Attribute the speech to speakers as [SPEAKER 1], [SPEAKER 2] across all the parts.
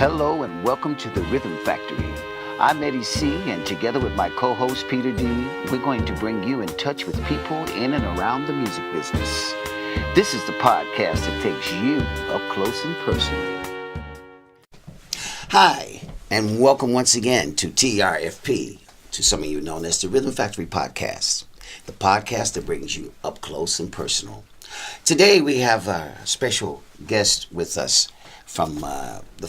[SPEAKER 1] Hello and welcome to the Rhythm Factory. I'm Eddie C, and together with my co-host Peter D, we're going to bring you in touch with people in and around the music business. This is the podcast that takes you up close and personal. Hi, and welcome once again to TRFP, to some of you known as the Rhythm Factory Podcast, the podcast that brings you up close and personal. Today we have a special guest with us from the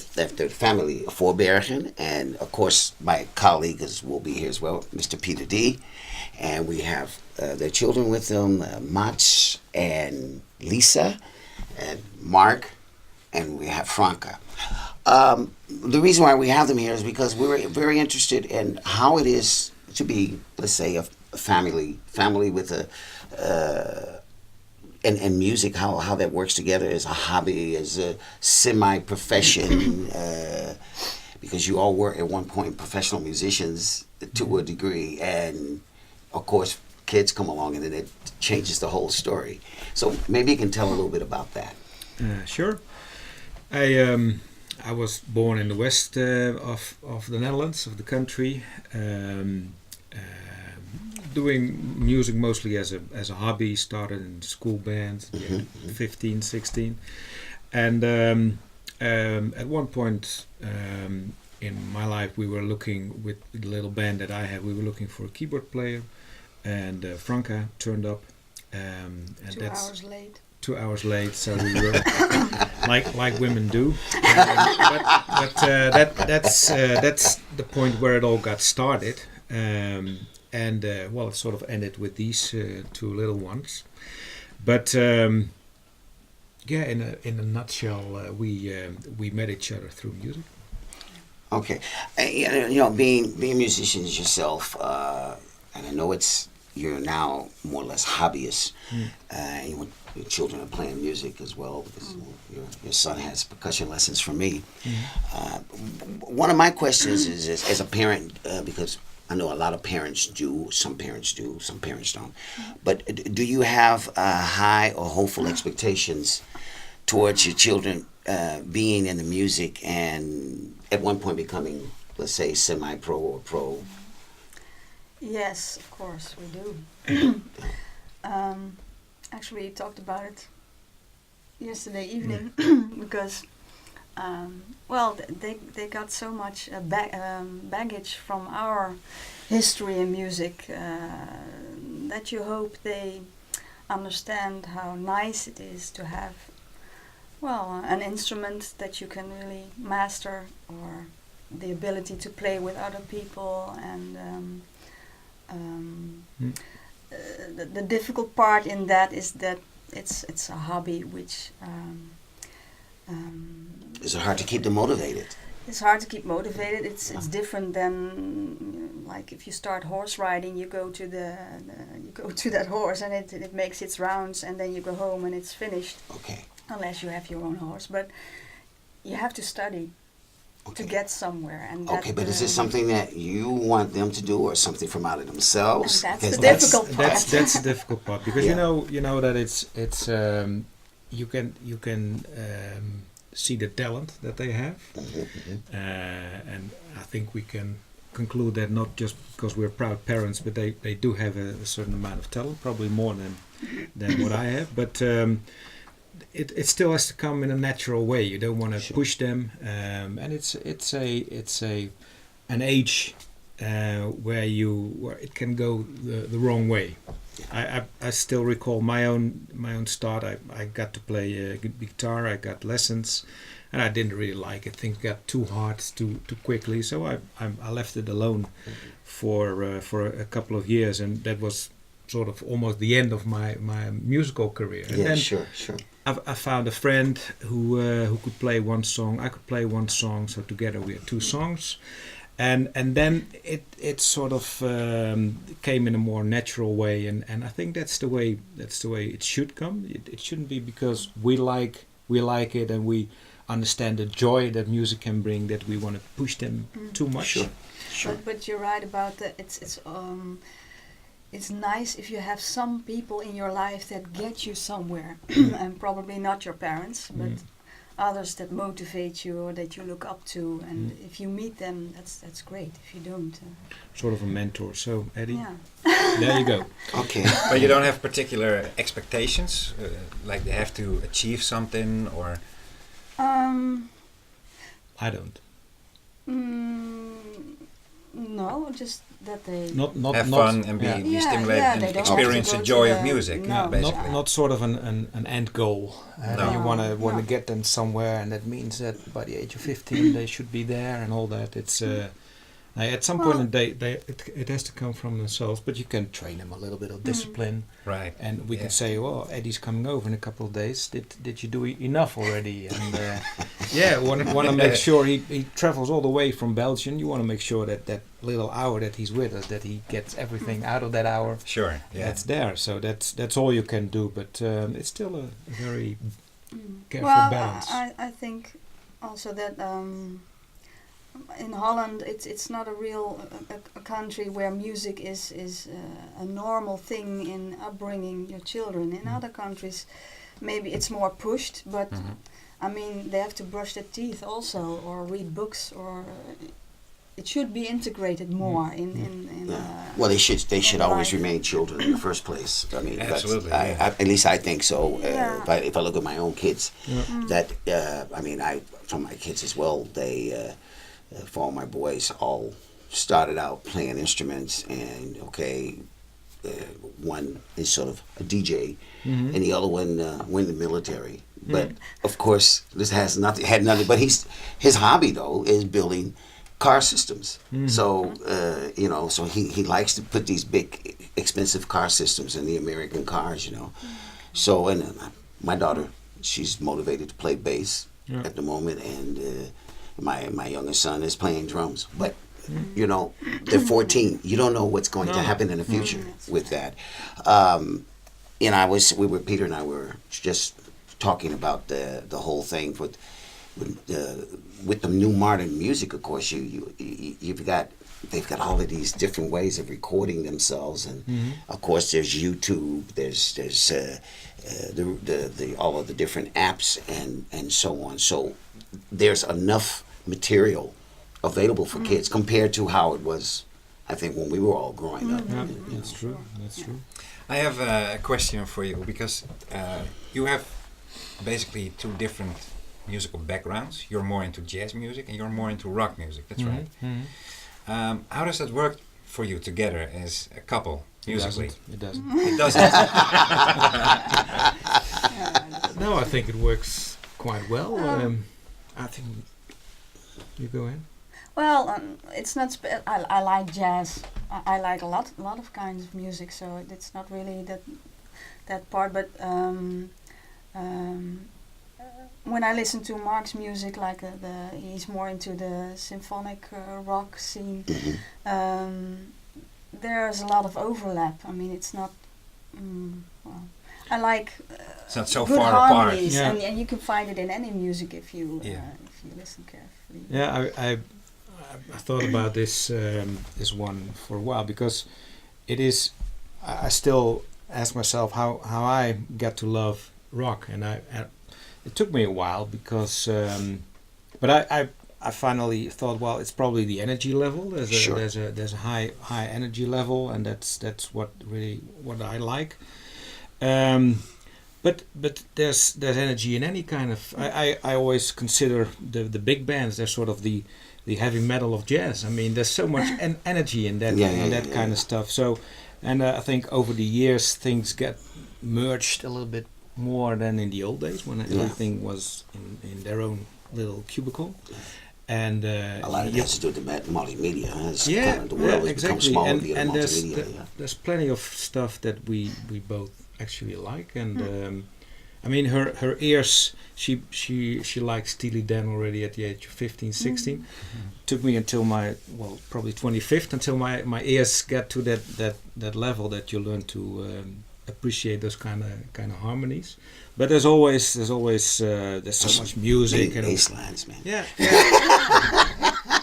[SPEAKER 1] family of Voorbergen, and of course my colleague will be here as well, Mr. Peter D. And we have their children with them, Mats and Lisa and Mark, and we have Franca. The reason why we have them here is because we're very interested in how it is to be, let's say, a family with and music, how that works together as a hobby, as a semi-profession, because you all were at one point professional musicians to a degree, and of course kids come along and then it changes the whole story. So maybe you can tell a little bit about that.
[SPEAKER 2] Sure. I was born in the west of the Netherlands, of the country, doing music mostly as a hobby. Started in school band, 15, 16, and at one point in my life we were looking, with the little band that I had, we were looking for a keyboard player, and Franca turned up, and
[SPEAKER 3] 2 hours late.
[SPEAKER 2] 2 hours late, so we were like women do. But that's the point where it all got started. And it sort of ended with these two little ones. But in a nutshell, we met each other through music.
[SPEAKER 1] Okay, being musicians yourself, and I know you're now more or less hobbyists. Your children are playing music as well, because your son has percussion lessons from me. One of my questions is as a parent, because I know a lot of parents do, some parents don't. But do you have high or hopeful expectations towards your children being in the music and at one point becoming, let's say, semi-pro or pro?
[SPEAKER 3] Yes, of course we do. Actually, we talked about it yesterday evening because they got so much baggage from our history in music that you hope they understand how nice it is to have an instrument that you can really master, or the ability to play with other people, and the difficult part in that is that it's a hobby which
[SPEAKER 1] is it hard to keep them motivated?
[SPEAKER 3] It's hard to keep motivated. It's different than like if you start horse riding, you go to that horse and it makes its rounds, and then you go home and it's finished.
[SPEAKER 1] Okay.
[SPEAKER 3] Unless you have your own horse, but you have to study to get somewhere. And
[SPEAKER 1] but is this something that you want them to do, or something from out of themselves?
[SPEAKER 3] And that's the difficult part.
[SPEAKER 2] That's the difficult part, because you know that it's you can see the talent that they have, and I think we can conclude that not just because we're proud parents, but they do have a certain amount of talent, probably more than what I have, but it still has to come in a natural way. You don't want to push them, and it's an age where it can go the wrong way. I still recall my own start. I got to play guitar. I got lessons, and I didn't really like it. Things got too hard too quickly, so I left it alone for a couple of years, and that was sort of almost the end of my musical career. And then
[SPEAKER 1] sure.
[SPEAKER 2] I found a friend who could play one song. I could play one song, so together we had two songs. And then it sort of came in a more natural way, and I think that's the way it should come. It shouldn't be because we like it and we understand the joy that music can bring that we want to push them too much.
[SPEAKER 3] Sure. But you're right about that. It's nice if you have some people in your life that get you somewhere, and probably not your parents, but others that motivate you or that you look up to, and if you meet them, that's great. If you don't,
[SPEAKER 2] sort of a mentor. So Eddie,
[SPEAKER 3] yeah.
[SPEAKER 2] there you go.
[SPEAKER 1] Okay.
[SPEAKER 4] But you don't have particular expectations, like they have to achieve something, or
[SPEAKER 2] I don't.
[SPEAKER 3] No, just that they
[SPEAKER 2] Not
[SPEAKER 4] have fun and be stimulated
[SPEAKER 3] they
[SPEAKER 4] and
[SPEAKER 3] don't
[SPEAKER 4] experience
[SPEAKER 3] have
[SPEAKER 4] the
[SPEAKER 3] to go
[SPEAKER 4] joy
[SPEAKER 3] to
[SPEAKER 4] of
[SPEAKER 3] the-
[SPEAKER 4] music,
[SPEAKER 3] no.
[SPEAKER 4] basically.
[SPEAKER 2] not sort of an end goal.
[SPEAKER 4] No.
[SPEAKER 2] You want to
[SPEAKER 3] No.
[SPEAKER 2] get them somewhere, and that means that by the age of 15 they should be there and all that. It's at some point in the day it has to come from themselves, but you can train them a little bit of discipline,
[SPEAKER 4] Right.
[SPEAKER 2] and we can say, well, Eddie's coming over in a couple of days. Did you do enough already? And want to make sure he travels all the way from Belgium. You want to make sure that little hour that he's with us, that he gets everything out of that hour.
[SPEAKER 4] Sure. Yeah.
[SPEAKER 2] That's there. So that's all you can do. But it's still a very careful
[SPEAKER 3] well,
[SPEAKER 2] balance.
[SPEAKER 3] I think also that in Holland it's not a real a country where music is a normal thing in upbringing your children. In other countries, maybe it's more pushed, but I mean they have to brush their teeth also, or read books, or it should be integrated more in
[SPEAKER 1] Well, they should
[SPEAKER 3] in
[SPEAKER 1] always
[SPEAKER 3] life.
[SPEAKER 1] remain children in the first place. I mean,
[SPEAKER 4] Absolutely,
[SPEAKER 1] at least I think so.
[SPEAKER 3] Yeah.
[SPEAKER 1] If I look at my own kids,
[SPEAKER 2] Yeah.
[SPEAKER 1] that I mean, from my kids as well. They, for all my boys, all started out playing instruments, and one is sort of a DJ, and the other one went in the military. But of course, this had nothing. But his hobby though is building car systems. So so he likes to put these big expensive car systems in the American cars. So and my daughter, she's motivated to play bass at the moment, and my youngest son is playing drums. But they're 14. You don't know what's going to happen in the future with that. Peter and I were just talking about the whole thing with the new modern music. Of course, they've got all of these different ways of recording themselves, and of course there's YouTube, there's all of the different apps and so on. So there's enough material available for kids compared to how it was, I think, when we were all growing up.
[SPEAKER 2] Yeah, that's true. That's true.
[SPEAKER 4] I have a question for you, because you have basically two different musical backgrounds. You're more into jazz music and you're more into rock music. That's right. How does that work for you together as a couple musically?
[SPEAKER 2] It doesn't.
[SPEAKER 4] It doesn't.
[SPEAKER 2] No, I think it works quite well. I think you go in.
[SPEAKER 3] Well, it's not. I like jazz. I like a lot of kinds of music. So it's not really that part. But when I listen to Mark's music, like he's more into the symphonic rock scene. There's a lot of overlap. I mean, it's not. Well, I like
[SPEAKER 4] It's not so
[SPEAKER 3] good
[SPEAKER 4] far apart.
[SPEAKER 3] harmonies,
[SPEAKER 2] Yeah.
[SPEAKER 3] and you can find it in any music if you listen carefully.
[SPEAKER 2] Yeah, I thought about this one for a while, because it is. I still ask myself how I got to love rock, and it took me a while because, but I finally thought, well, it's probably the energy level. There's a high energy level, and that's what I like. But there's energy in any kind of. I always consider the big bands. They're sort of the heavy metal of jazz. I mean, there's so much energy in that kind of stuff. So, and I think over the years things get merged a little bit more than in the old days when everything was in their own little cubicle. And
[SPEAKER 1] A lot of it has to do with the multimedia. The world has become
[SPEAKER 2] exactly.
[SPEAKER 1] smaller via
[SPEAKER 2] And
[SPEAKER 1] multimedia.
[SPEAKER 2] there's plenty of stuff that we both actually like, and I mean her ears. She likes Steely Dan already at the age of 15, 16. Took me until probably 25th until my ears got to that level that you learn to appreciate those kind of harmonies. But there's so much music and
[SPEAKER 1] bass lines, man.
[SPEAKER 2] yeah.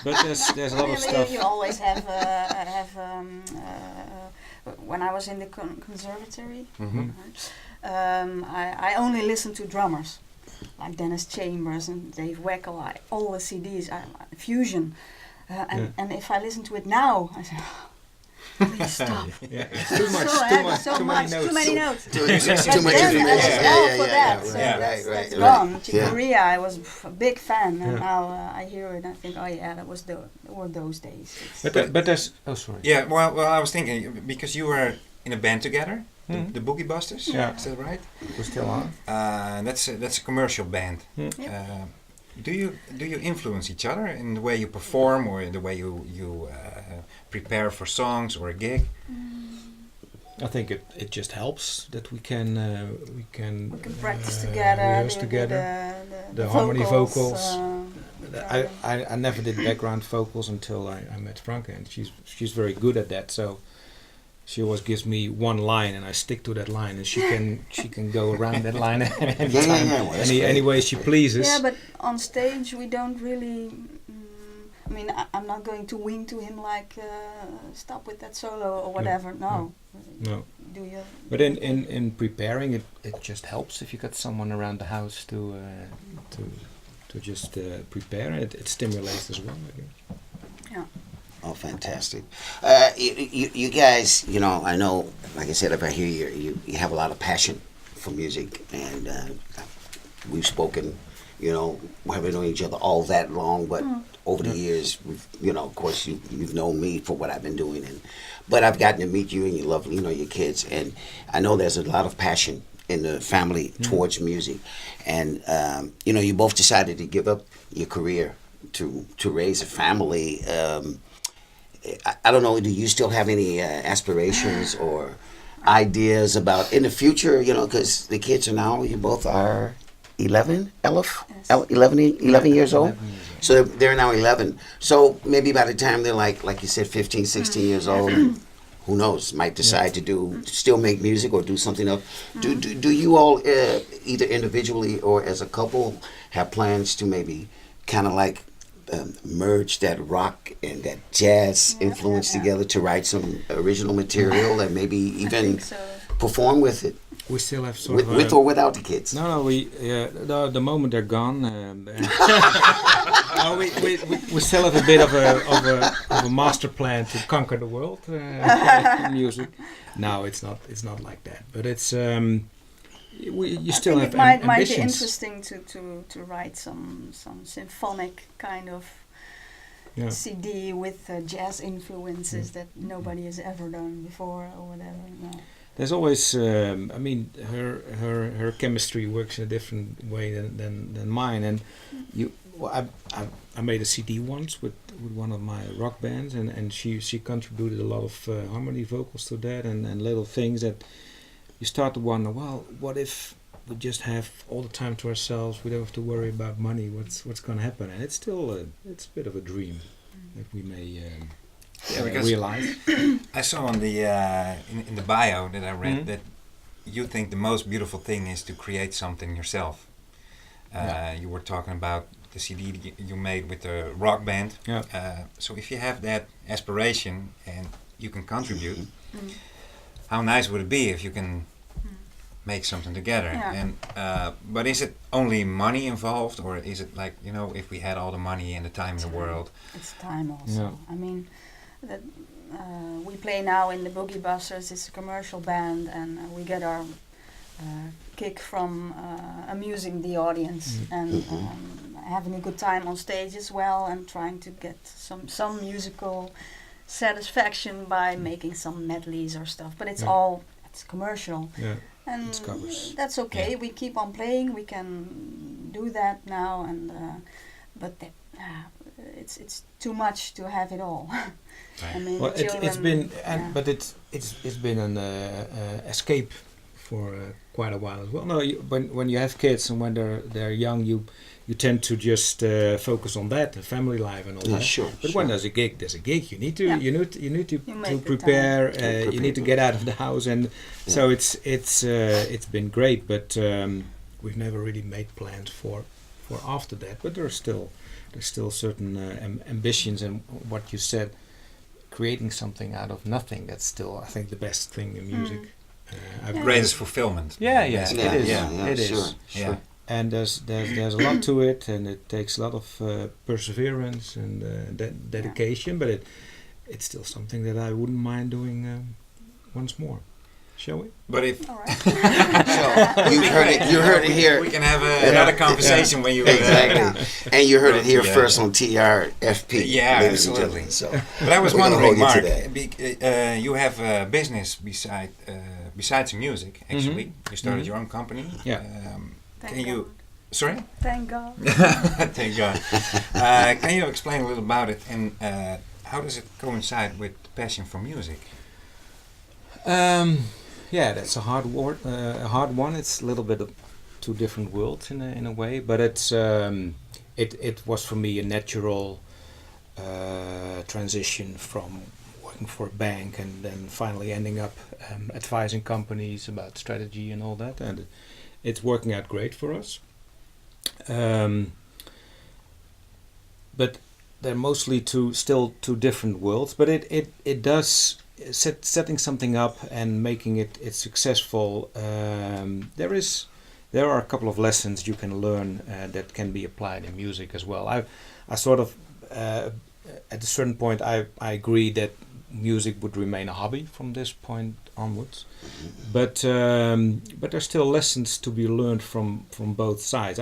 [SPEAKER 2] But there's a lot of stuff.
[SPEAKER 3] You always have when I was in the conservatory, I only listened to drummers. like Dennis Chambers and Dave Weckl, all the CDs, Fusion. And if I listen to it now, I say, please stop.
[SPEAKER 2] Yeah.
[SPEAKER 3] It's too much, too many notes.
[SPEAKER 1] Too
[SPEAKER 3] But
[SPEAKER 1] much
[SPEAKER 3] then I was
[SPEAKER 1] information.
[SPEAKER 3] all for that.
[SPEAKER 1] Right,
[SPEAKER 3] So
[SPEAKER 1] right,
[SPEAKER 3] that's
[SPEAKER 1] right.
[SPEAKER 3] gone. Chick
[SPEAKER 1] Yeah.
[SPEAKER 3] Corea, I was a big fan, and
[SPEAKER 2] Yeah.
[SPEAKER 3] now I hear it and I think, oh yeah, that was were those days.
[SPEAKER 2] But there's sorry.
[SPEAKER 4] Yeah, well, I was thinking, because you were in a band together, the Boogie Busters,
[SPEAKER 2] Yeah.
[SPEAKER 4] is that right?
[SPEAKER 2] We're still on.
[SPEAKER 4] That's a commercial band.
[SPEAKER 2] Mm.
[SPEAKER 4] Do you influence each other in the way you perform or in the way you prepare for songs or a gig?
[SPEAKER 2] I think it just helps that we can
[SPEAKER 3] We can practice together.
[SPEAKER 2] rehearse together. The harmony vocals.
[SPEAKER 3] uh,
[SPEAKER 2] I never did background vocals until I met Franke, and she's very good at that. So she always gives me one line, and I stick to that line, and she can go around that line anytime,
[SPEAKER 1] Well, that's great.
[SPEAKER 2] any way she pleases.
[SPEAKER 3] Yeah, but on stage we don't really. I mean, I'm not going to wink to him like stop with that solo or whatever. No.
[SPEAKER 2] No.
[SPEAKER 3] Do you?
[SPEAKER 2] But in preparing it just helps if you got someone around the house to just prepare. It stimulates as well, I guess.
[SPEAKER 3] Yeah.
[SPEAKER 1] Oh, fantastic. You guys, I know, like I said, if I hear you have a lot of passion for music, and we've spoken, we haven't known each other all that long, but over the years, we've, of course, you've known me for what I've been doing, but I've gotten to meet you and you love, your kids, and I know there's a lot of passion in the family towards music, and you both decided to give up your career to raise a family. I don't know, do you still have any aspirations or ideas about in the future, because the kids are now, you both are 11 years old? So they're now 11. So maybe by the time they're like you said, 15, 16 years old, who knows, might decide to still make music or do something else. Do you all, either individually or as a couple, have plans to maybe kind of like merge that rock and that jazz influence together to write some original material and maybe even perform with it?
[SPEAKER 2] We still have sort
[SPEAKER 1] with or without the kids?
[SPEAKER 2] No, the moment they're gone, no, we still have a bit of a master plan to conquer the world in music. No, it's not like that. But it's you still have
[SPEAKER 3] might be
[SPEAKER 2] ambitions.
[SPEAKER 3] interesting to write some symphonic kind of CD with jazz influences that nobody has ever done before or whatever. No.
[SPEAKER 2] There's always, her chemistry works in a different way than mine, and I made a CD once with one of my rock bands, and she contributed a lot of harmony vocals to that, and little things that you start to wonder, well, what if we just have all the time to ourselves? We don't have to worry about money. What's going to happen? And it's still it's a bit of a dream that we may realize.
[SPEAKER 4] I saw on the in the bio that I read that you think the most beautiful thing is to create something yourself. You were talking about the CD you made with the rock band. So if you have that aspiration and you can contribute, how nice would it be if you can make something together? And but is it only money involved, or is it like, if we had all the money and the time in the world?
[SPEAKER 3] It's time also. I mean, that we play now in the Boogie Busters. It's a commercial band, and we get our kick from amusing the audience and having a good time on stage as well, and trying to get some musical satisfaction by making some medleys or stuff. But it's it's commercial. And that's okay. We keep on playing. We can do that now, and but it's too much to have it all. I mean,
[SPEAKER 2] well, it's been, but it's been an escape for quite a while as well. No, when you have kids and when they're young, you tend to just focus on that, the family life and all that.
[SPEAKER 1] Sure.
[SPEAKER 2] But when there's a gig. You need to prepare. You need to get out of the house, and so it's been great. But we've never really made plans for after that. But there's still certain ambitions, and what you said, creating something out of nothing. That's still, I think, the best thing in music.
[SPEAKER 4] Greatest fulfillment.
[SPEAKER 2] Yes, it is. It is.
[SPEAKER 1] Sure.
[SPEAKER 2] and there's a lot to it, and it takes a lot of perseverance and dedication. But it's still something that I wouldn't mind doing once more. Shall we?
[SPEAKER 4] But if
[SPEAKER 3] All right.
[SPEAKER 1] So you heard it here.
[SPEAKER 4] we can have another conversation when you
[SPEAKER 1] Exactly. And you heard it here
[SPEAKER 4] Yeah.
[SPEAKER 1] first on TRFP.
[SPEAKER 4] Yeah,
[SPEAKER 1] ladies and
[SPEAKER 4] absolutely.
[SPEAKER 1] gentlemen. So
[SPEAKER 4] But I was
[SPEAKER 1] we're gonna
[SPEAKER 4] wondering,
[SPEAKER 1] hold you
[SPEAKER 4] Mark,
[SPEAKER 1] to that.
[SPEAKER 4] you have a business besides music. Actually, you started
[SPEAKER 2] Mhm.
[SPEAKER 4] your own company.
[SPEAKER 2] Yeah.
[SPEAKER 3] Thank
[SPEAKER 4] Can you?
[SPEAKER 3] God.
[SPEAKER 4] Sorry.
[SPEAKER 3] Thank God.
[SPEAKER 4] Thank God. Can you explain a little about it, and how does it coincide with passion for music?
[SPEAKER 2] Yeah, that's a hard one. It's a little bit of two different worlds in a way, but it was for me a natural transition from working for a bank and then finally ending up advising companies about strategy and all that, and it's working out great for us. But they're mostly still two different worlds, but it does setting something up and making it successful. There are a couple of lessons you can learn that can be applied in music as well. I sort of at a certain point I agree that music would remain a hobby from this point onwards, but there's still lessons to be learned from both sides.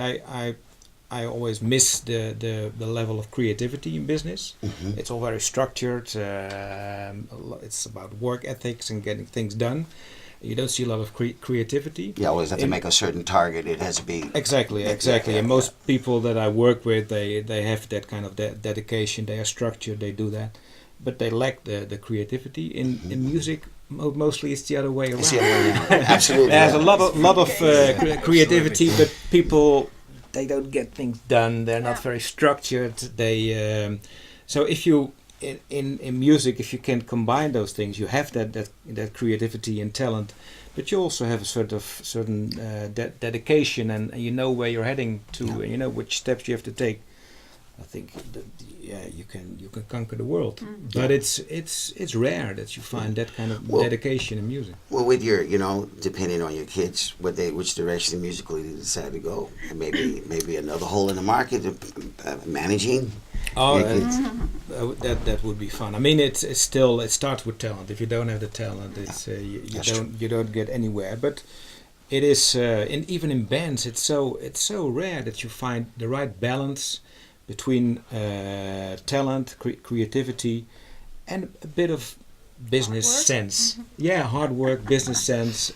[SPEAKER 2] I always miss the level of creativity in business. It's all very structured. It's about work ethics and getting things done. You don't see a lot of creativity.
[SPEAKER 1] You always have to make a certain target. It has to be
[SPEAKER 2] Exactly. And most people that I work with, they have that kind of dedication. They are structured. They do that, but they lack the creativity. In music, mostly it's the other way around.
[SPEAKER 1] It's the other way around. Absolutely.
[SPEAKER 2] There's a lot of creativity, but people, they don't get things done. They're not very structured. They so if you in music, if you can combine those things, you have that creativity and talent, but you also have a certain dedication, and you know where you're heading to, and you know which steps you have to take. I think you can conquer the world, but it's rare that you find that kind of dedication in music.
[SPEAKER 1] Well, with your, depending on your kids, which direction musically they decide to go, and maybe another hole in the market, managing.
[SPEAKER 2] Oh, that would be fun. I mean, it starts with talent. If you don't have the talent, it's you don't get anywhere. But it is, even in bands, it's so rare that you find the right balance between talent, creativity, and a bit of business sense. Yeah, hard work, business sense.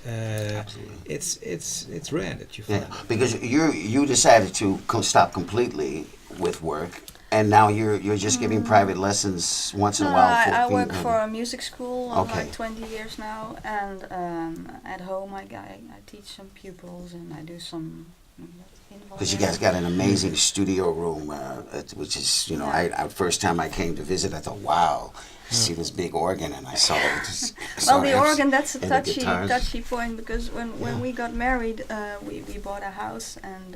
[SPEAKER 2] It's rare that you find.
[SPEAKER 1] Because you decided to stop completely with work. And now you're just giving private lessons once in a while.
[SPEAKER 3] I work for a music school like 20 years now, and at home I teach some pupils and I do some.
[SPEAKER 1] Because you guys got an amazing studio room, which is first time I came to visit, I thought, wow, see this big organ, and I saw it.
[SPEAKER 3] Well, the organ, that's a touchy point, because when we got married, we bought a house, and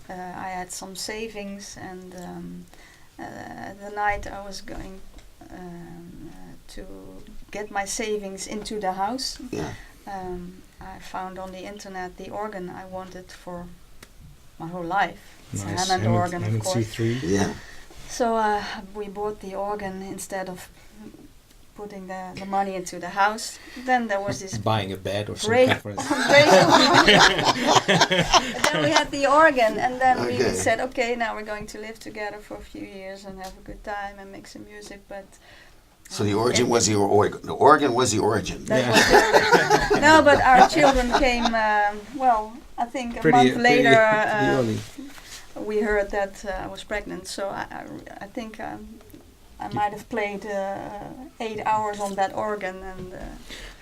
[SPEAKER 3] I had some savings, and the night I was going to get my savings into the house, I found on the internet the organ I wanted for my whole life. It's a Hammond organ, of course.
[SPEAKER 2] C3.
[SPEAKER 1] Yeah.
[SPEAKER 3] So we bought the organ instead of putting the money into the house. Then there was this
[SPEAKER 2] buying a bed or
[SPEAKER 3] break.
[SPEAKER 2] something.
[SPEAKER 3] Then we had the organ, and then we said, okay, now we're going to live together for a few years and have a good time and make some music. But
[SPEAKER 1] so the origin was the organ. The organ was the origin.
[SPEAKER 3] No, but our children came. I think a month later. We heard that I was pregnant, so I think I might have played 8 hours on that organ, and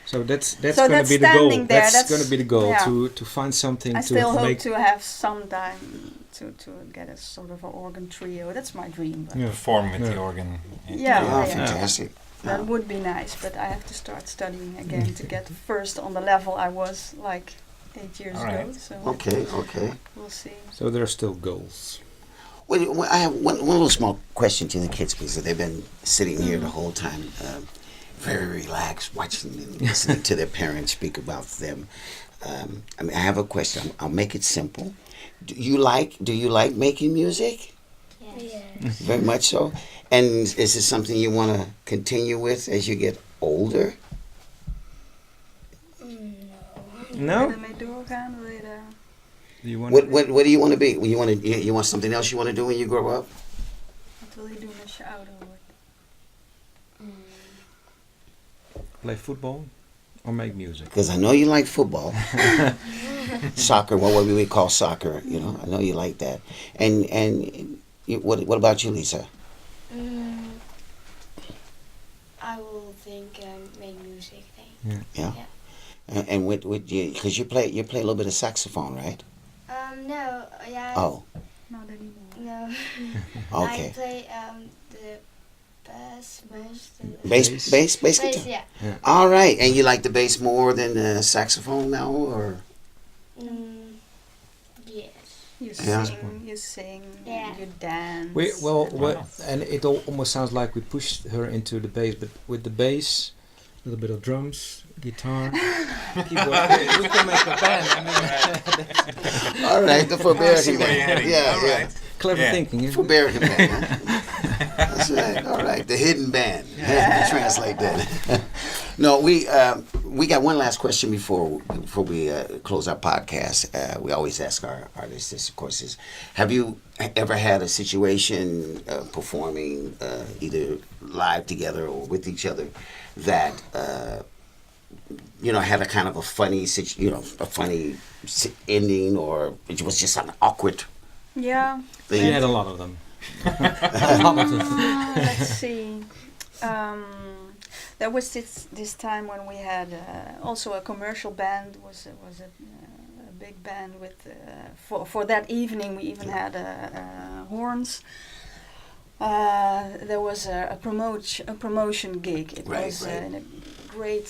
[SPEAKER 2] so that's going to be the goal. That's going to be the goal, to find something.
[SPEAKER 3] I still hope to have some time to get a sort of an organ trio. That's my dream.
[SPEAKER 4] Perform with the organ.
[SPEAKER 1] Fantastic.
[SPEAKER 3] That would be nice, but I have to start studying again to get first on the level I was like 8 years ago. So
[SPEAKER 1] okay.
[SPEAKER 3] We'll see.
[SPEAKER 2] So there are still goals.
[SPEAKER 1] Well, I have one little small question to the kids, because they've been sitting here the whole time, very relaxed, watching and listening to their parents speak about them. I have a question. I'll make it simple. Do you like making music?
[SPEAKER 5] Yes.
[SPEAKER 1] Very much so. And is this something you want to continue with as you get older?
[SPEAKER 2] No?
[SPEAKER 3] Wil je ermee doorgaan? Wil je daar...
[SPEAKER 2] Do you want
[SPEAKER 1] What do you want to be? You want something else you want to do when you grow up?
[SPEAKER 3] Wat wil je doen als je ouder wordt?
[SPEAKER 2] play football or make music?
[SPEAKER 1] Because I know you like football, soccer. What we call soccer. You know, I know you like that. And what about you, Lisa?
[SPEAKER 5] I will think make music thing.
[SPEAKER 1] Yeah. And with you, because you play a little bit of saxophone, right?
[SPEAKER 5] No, yeah.
[SPEAKER 1] Oh,
[SPEAKER 3] Not anymore.
[SPEAKER 5] No.
[SPEAKER 1] okay.
[SPEAKER 5] I play the bass.
[SPEAKER 1] Bass guitar.
[SPEAKER 5] Bass, yeah.
[SPEAKER 1] All right, and you like the bass more than the saxophone now, or?
[SPEAKER 5] Yes.
[SPEAKER 3] You
[SPEAKER 1] Yeah.
[SPEAKER 3] sing,
[SPEAKER 5] Yeah.
[SPEAKER 3] you dance.
[SPEAKER 2] And it almost sounds like we pushed her into the bass, but with the bass, a little bit of drums, guitar, keyboard. We can make a band. I mean,
[SPEAKER 1] All right, the
[SPEAKER 4] I see
[SPEAKER 1] Voorbergen
[SPEAKER 4] where you're
[SPEAKER 1] band.
[SPEAKER 4] heading.
[SPEAKER 1] Yeah,
[SPEAKER 4] All
[SPEAKER 1] yeah.
[SPEAKER 4] right.
[SPEAKER 2] clever
[SPEAKER 4] Yeah.
[SPEAKER 2] thinking. Isn't it?
[SPEAKER 1] Voorbergen band. Huh? That's right. All right, the hidden band. Translate that. No, we got one last question before we close our podcast. We always ask our artists this, of course, is: have you ever had a situation performing either live together or with each other that had a kind of a funny ending, or it was just an awkward
[SPEAKER 3] Yeah.
[SPEAKER 2] We
[SPEAKER 1] thing?
[SPEAKER 2] had a lot of them.
[SPEAKER 3] Let's see. There was this time when we had also a commercial band. Was a big band with for that evening. We even had horns. There was a promotion gig. It
[SPEAKER 1] Right,
[SPEAKER 3] was
[SPEAKER 1] right.
[SPEAKER 3] in a great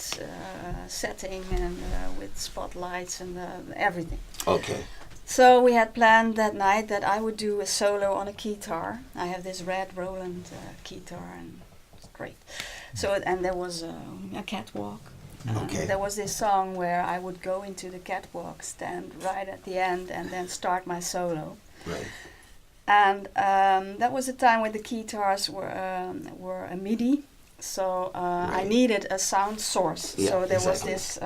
[SPEAKER 3] setting and with spotlights and everything.
[SPEAKER 1] Okay.
[SPEAKER 3] So we had planned that night that I would do a solo on a guitar. I have this red Roland guitar, and it's great. So and there was a catwalk.
[SPEAKER 1] Okay.
[SPEAKER 3] There was this song where I would go into the catwalk, stand right at the end, and then start my solo.
[SPEAKER 1] Right.
[SPEAKER 3] And that was the time when the guitars were a MIDI. So I
[SPEAKER 1] Right.
[SPEAKER 3] needed a sound source.
[SPEAKER 1] Yeah,
[SPEAKER 3] So there was
[SPEAKER 1] exactly.
[SPEAKER 3] this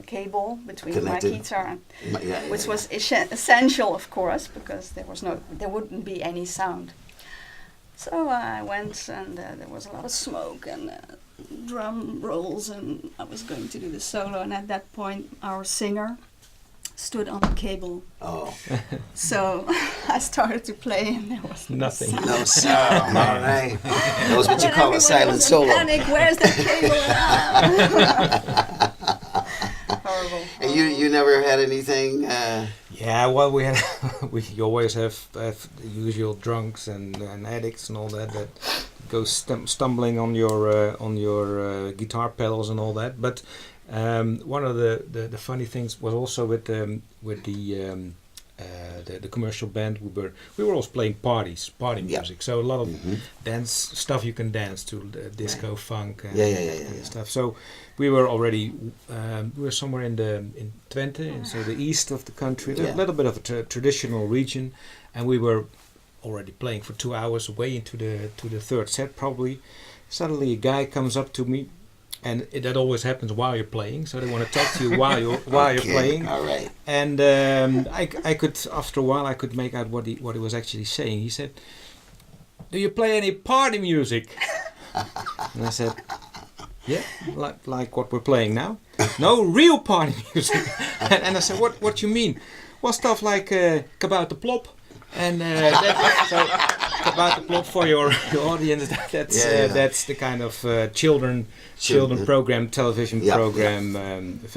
[SPEAKER 3] cable between
[SPEAKER 1] Connected.
[SPEAKER 3] my guitar and
[SPEAKER 1] Yeah,
[SPEAKER 3] which was essential, of course, because there wouldn't be any sound. So I went, and there was a lot of smoke and drum rolls, and I was going to do the solo. And at that point, our singer stood on the cable.
[SPEAKER 1] Oh,
[SPEAKER 3] So I started to play, and there was
[SPEAKER 2] Nothing.
[SPEAKER 3] sound.
[SPEAKER 1] no sound. All right. That was what you
[SPEAKER 3] And
[SPEAKER 1] call a
[SPEAKER 3] everyone
[SPEAKER 1] silent
[SPEAKER 3] was in
[SPEAKER 1] solo.
[SPEAKER 3] Panic. Where's the cable? Horrible.
[SPEAKER 1] And you never had anything?
[SPEAKER 2] Yeah, well, we had you always have the usual drunks and addicts and all that go stumbling on your guitar pedals and all that. But one of the funny things was also with the commercial band. We were always playing party
[SPEAKER 1] Yeah.
[SPEAKER 2] music. So a lot of
[SPEAKER 1] Mhm.
[SPEAKER 2] dance stuff you can dance to, disco, funk, and
[SPEAKER 1] Yeah.
[SPEAKER 2] stuff. So we were already we were somewhere in Twente, and so the east of the country,
[SPEAKER 1] Yeah.
[SPEAKER 2] a little bit of a traditional region, and we were already playing for 2 hours, way into the third set probably. Suddenly a guy comes up to me, and that always happens while you're playing. So they want to talk to you while you're
[SPEAKER 1] Okay,
[SPEAKER 2] playing.
[SPEAKER 1] All right.
[SPEAKER 2] And I could, after a while, I could make out what he was actually saying. He said, "Do you play any party music?" And I said, "Yeah, like what we're playing now." "No, real party music." And I said, "What you mean?" "Well, stuff like Kabouter Plop." And so Kabouter the Plop for your audience. That's the kind of children program, television program.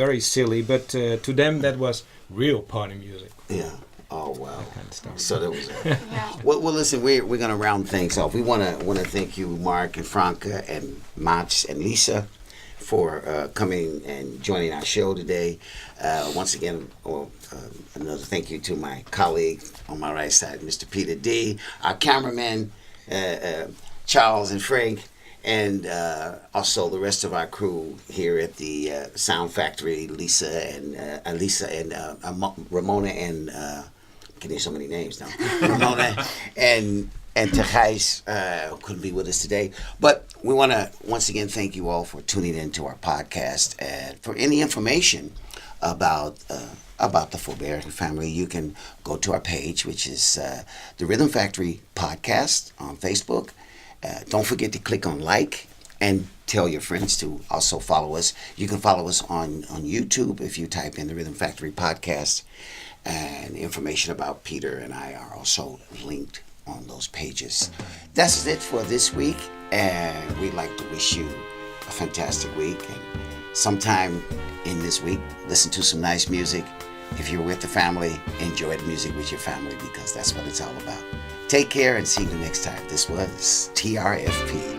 [SPEAKER 2] Very silly, but to them that was real party music.
[SPEAKER 1] Yeah. Oh wow.
[SPEAKER 2] That kind of stuff.
[SPEAKER 1] So that was.
[SPEAKER 3] Yeah.
[SPEAKER 1] Well, listen, we're gonna round things off. We wanna thank you, Mark and Franca and Mats and Lisa, for coming and joining our show today. Once again, another thank you to my colleague on my right side, Mr. Peter D, our cameraman, Charles and Frank, and also the rest of our crew here at the Sound Factory, Lisa and Ramona and Can hear so many names now. Ramona and Tejais couldn't be with us today. But we want to once again thank you all for tuning into our podcast. And for any information about the Voorbergen family, you can go to our page, which is the Rhythm Factory Podcast on Facebook. Don't forget to click on like and tell your friends to also follow us. You can follow us on YouTube if you type in the Rhythm Factory Podcast. And information about Peter and I are also linked on those pages. That's it for this week, and we'd like to wish you a fantastic week. And sometime in this week, listen to some nice music. If you're with the family, enjoy the music with your family, because that's what it's all about. Take care and see you next time. This was TRFP.